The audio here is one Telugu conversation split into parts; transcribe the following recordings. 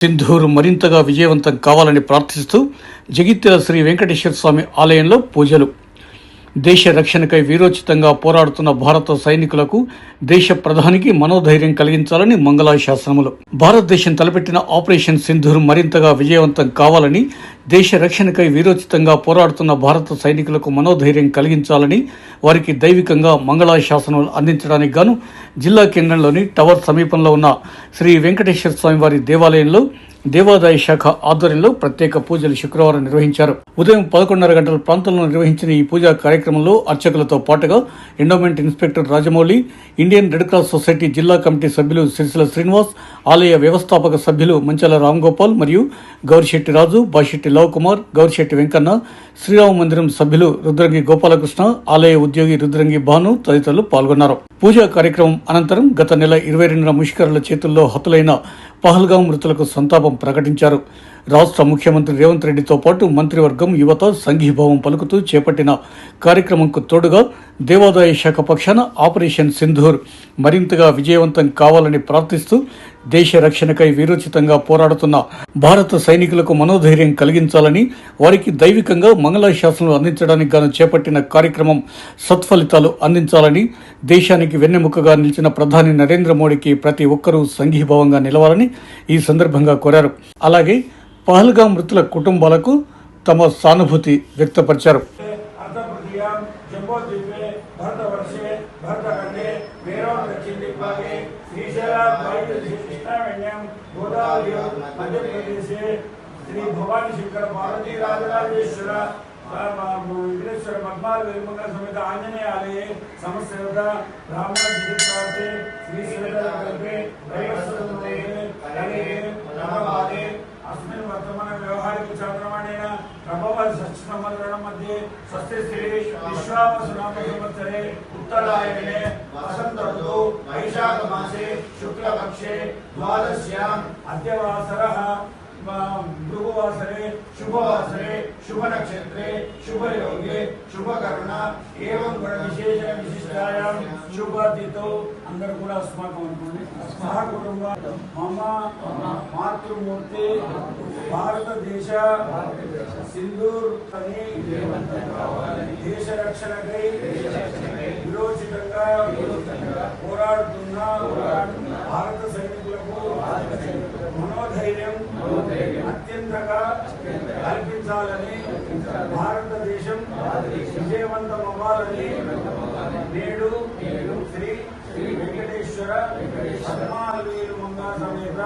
సింధూర్ మరింతగా విజయవంతం కావాలని ప్రార్థిస్తూ జగిత్యాల శ్రీ వెంకటేశ్వర స్వామి ఆలయంలో పూజలు. దేశ రక్షణకై వీరోచితంగా పోరాడుతున్న భారత సైనికులకు దేశ ప్రధానికి మనోధైర్యం కలిగించాలని మంగళాశాసనములు. భారతదేశం తలపెట్టిన ఆపరేషన్ సింధూర్ మరింతగా విజయవంతం కావాలని, దేశ రక్షణకై వీరోచితంగా పోరాడుతున్న భారత సైనికులకు మనోధైర్యం కలిగించాలని వారికి దైవికంగా మంగళాశాసనములు అందించడానికి గాను జిల్లా కేంద్రంలోని టవర్ సమీపంలో ఉన్న శ్రీ వెంకటేశ్వర స్వామి వారి దేవాలయంలో దేవాదాయ శాఖ ఆధ్వర్యంలో ప్రత్యేక పూజలు శుక్రవారం నిర్వహించారు. ఉదయం 11:30 గంటల ప్రాంతంలో నిర్వహించిన ఈ పూజా కార్యక్రమంలో అర్చకులతో పాటుగా endowment inspector Rajamouli, Indian red cross society జిల్లా కమిటీ సభ్యులు సిరిసిల శ్రీనివాస్, ఆలయ వ్యవస్థాపక సభ్యులు మంచాల రామ్గోపాల్ మరియు గౌరిశెట్టి రాజు, బాషెట్టి లవ్ కుమార్, గౌరిశెట్టి వెంకన్న, శ్రీరామ మందిరం సభ్యులు రుద్రంగి గోపాలకృష్ణ, ఆలయ ఉద్యోగి రుద్రంగి భాను తదితరులు పాల్గొన్నారు. పూజా కార్యక్రమం అనంతరం గత నెల 22న ముష్కరుల చేతుల్లో హతులైన పహల్గాం మృతులకు సంతాపం ప్రకటించారు. రాష్ట్ర ముఖ్యమంత్రి రేవంత్ రెడ్డితో పాటు మంత్రివర్గం, యువత సంఘీభావం పలుకుతూ చేపట్టిన కార్యక్రమంకు తోడుగా దేవాదాయ శాఖ పక్షాన ఆపరేషన్ సింధూర్ మరింతగా విజయవంతం కావాలని ప్రార్థిస్తూ దేశ రక్షణకై వీరోచితంగా పోరాడుతున్న భారత సైనికులకు మనోధైర్యం కలిగించాలని, వారికి దైవికంగా మంగళాశాసనలు అందించడానికి గాను చేపట్టిన కార్యక్రమం సత్ఫలితాలు అందించాలని, దేశానికి వెన్నెముకగా నిలిచిన ప్రధాని నరేంద్ర మోడీకి ప్రతి ఒక్కరూ సంఘీభావంగా నిలవాలని ఈ సందర్భంగా కోరారు. అలాగే పహల్గాం మృతుల కుటుంబాలకు తమ సానుభూతి వ్యక్తపరిచారు. श्री भवानी शंकर पार्वती राजराजेश्वर विघ्नेश्वर पद्माल वेलमंगल समेत आंजनेय आलय समस्त ब्राह्मण जिज्ञासे श्री श्रीकल्पे अस्मिन् वर्तमान व्यवहारिक चान्द्रमाणेन प्रभवत् षष्ठसंवत्सरं मध्ये स्वस्ति श्री विश्वावसुनाम संवत्सरे उत्तरायणे वसंत ऋतौ वैशाख मासे शुक्लपक्षे द्वादश्याम् अद्य वासरः भृगुवासरे शुभवासरे शुभ नक्षत्रे शुभ योगे शुभ करुण एवं गुण विशेष विशिष्टायां शुभ तिथौ अंदर కూడా अस्माकं अनुकोंడి सह कुटुंब मम मातृमूर्ति భారతదేశ సింధూర్ అని దేశ రక్షణకై విరోచితంగా పోరాడుతున్న భారత సైనికులకు మనోధైర్యం అత్యంతగా కల్పించాలని, భారతదేశం విజయవంతం అవ్వాలని నేడు శ్రీ వెంకటేశ్వర పద్మాలవేలు మంగా సమేత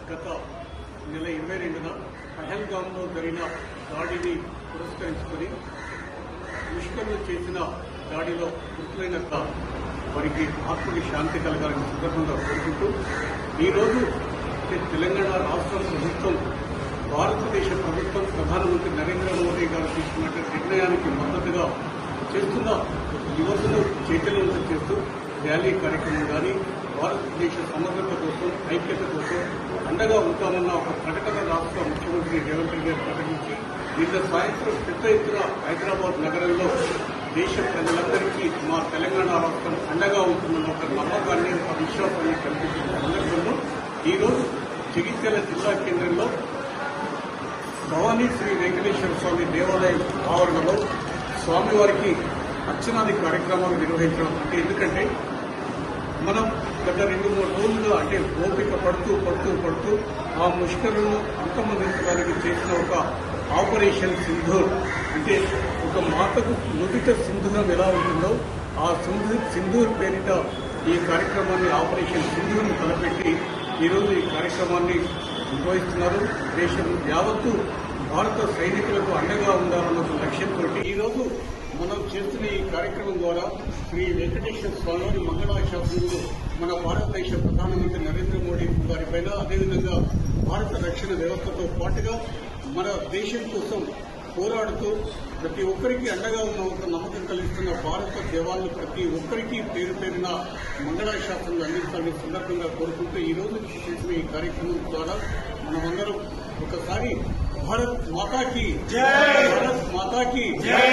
గత నెల 22న పహల్గాంలో జరిగిన దాడిని పురస్కరించుకొని ముష్కరులు చేసిన దాడిలో మృతులైన వారికి ఆత్మకి శాంతి కలగాలని సందర్భంగా కోరుకుంటూ ఈరోజు తెలంగాణ రాష్ట్ర ప్రభుత్వం, భారతదేశ ప్రభుత్వం, ప్రధానమంత్రి నరేంద్ర మోడీ గారు తీసుకున్న నిర్ణయానికి మద్దతుగా చేస్తున్న యువతను చైతన్యవంతం చేస్తూ ర్యాలీ కార్యక్రమం కానీ, భారతదేశ సమగ్రత కోసం, ఐక్యత కోసం అండగా ఉంటామన్న ఒక ప్రకటన రాష్ట్ర ముఖ్యమంత్రి రేవంత్ రెడ్డి గారు ప్రకటించి నిన్న సాయంత్రం పెద్ద ఎత్తున హైదరాబాద్ నగరంలో దేశ ప్రజలందరికీ మా తెలంగాణ రాష్ట్రం అండగా ఉంటుందన్న ఒక నమ్మకాన్ని, ఒక విశ్వాసాన్ని కల్పించిన సందర్భంలో ఈరోజు జగిత్యాల జిల్లా కేంద్రంలో భవానీ శ్రీ వెంకటేశ్వర స్వామి దేవాలయం ఆవరణలో స్వామివారికి అర్చనాది కార్యక్రమాలు నిర్వహించడం. అంటే ఎందుకంటే మనం గత 2-3 రోజులుగా అంటే ఓపిక పడుతూ ఆ ముష్కరులను అంతమొందించడానికి చేసిన ఒక ఆపరేషన్ సింధూర్, అంటే ఒక మాతకు నుదిట సింధూరం ఎలా ఉంటుందో ఆ సింధూర్ పేరిట ఈ కార్యక్రమాన్ని ఆపరేషన్ సింధూర్ను తలపెట్టి ఈరోజు ఈ కార్యక్రమాన్ని నిర్వహిస్తున్నారు. దేశం యావత్తు భారత సైనికులకు అండగా ఉండాలన్న లక్ష్యంతో ఈరోజు మనం చేస్తున్న ఈ కార్యక్రమం ద్వారా శ్రీ వెంకటేశ్వర స్వామి మంగళాశాసనంలో మన భారతదేశ ప్రధానమంత్రి నరేంద్ర మోడీ గారిపైన, అదేవిధంగా భారత రక్షణ వ్యవస్థతో పాటుగా మన దేశం కోసం పోరాడుతూ ప్రతి ఒక్కరికి అండగా ఉన్న ఒక నమ్మకం కలిగిస్తున్న భారత జవాన్లు ప్రతి ఒక్కరికి పేరు పేరున మంగళాశాసనాలు అందించాలని సందర్భంగా కోరుకుంటూ ఈరోజు చేసిన ఈ కార్యక్రమం ద్వారా మనమందరం ఒకసారి భారత్ మాతాకి జై, భారత్ మాతాకి జై.